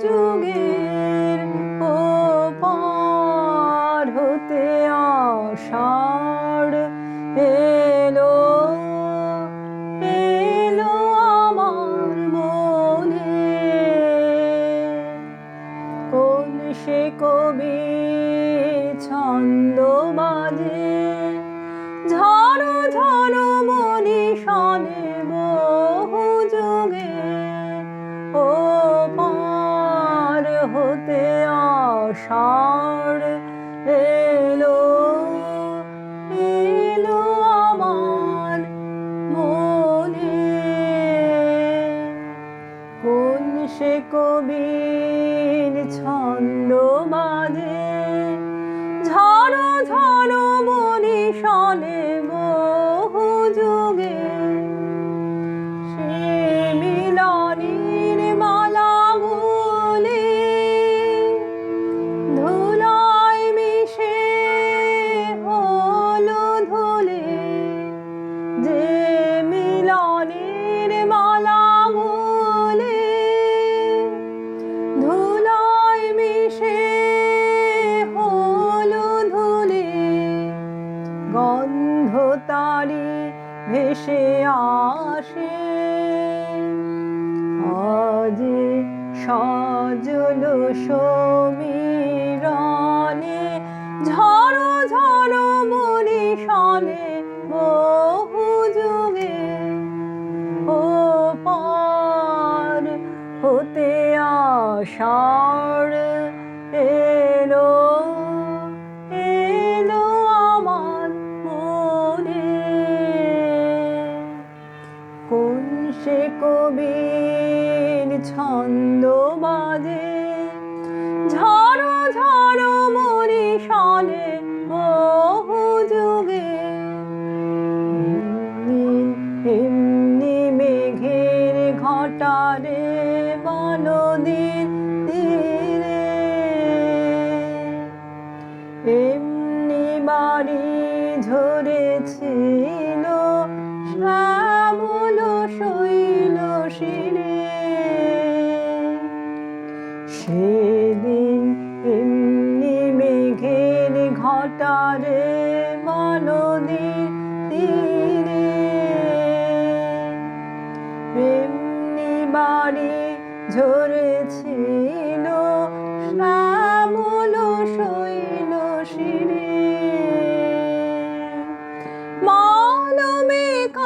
যুগের ওপার হতে আষাঢ় এলো এলো আমার মনে। কোন সে কবি ছন্দ বাজে ঝড়ো ঝড়ো মনি শনে বহু যুগে ও পার হতে আষাঢ় এলো এলো আমার মনে। কোন সে কবির ছন্দ বাজে ঝড়ো ঝড়ো মনি শনে বহু যুগে সে মিলনের মালাগুলি ধুলায় মিশে হলো ধুলি। যে মিলনের মালাগুলি ধুলায় মিশে হলো ধুলি। গন্ধ তারি ভেসে আসে আজ সজল সমীরণে ঝড়ো ঝড়ো মনি শনে বহু যুগে ও পার হতে আষাঢ় এলো এলো আমার মনে। কোন সে কবির ছন্দ বাজে ঝড়ো ঝড়ো মনি শনে বহু যুগে এমনি মেঘের ঘটারে বনদীর তীরে এমনি বাড়ি ঝরেছিল শ্যামল শৈল শিরে। সেদিন এমনি মেঘের ঘটারে বনদীর তীরে এমনি বাড়ি ঝরেছিল শ্যামল শৈল শিরে। মালবিকায়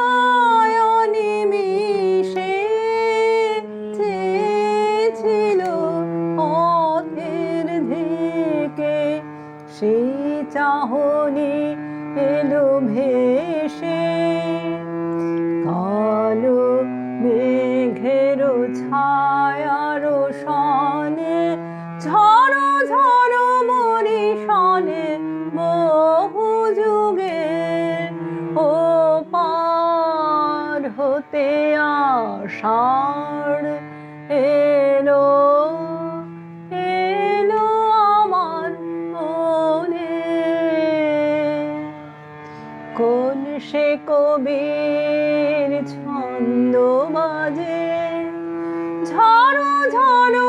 নিমিষে চেয়েছিল পথের দিকে সেই চাহনি এলো ভেসে কালো মেঘের ছায়ার সনে ঝড়ো ঝড়ো মনি শনে বহু যুগে ও পার হতে আষাঢ় এলো এলো আমার মনে। কোন সে কবির ছন্দ বাজে ঝড়ো ঝড়ো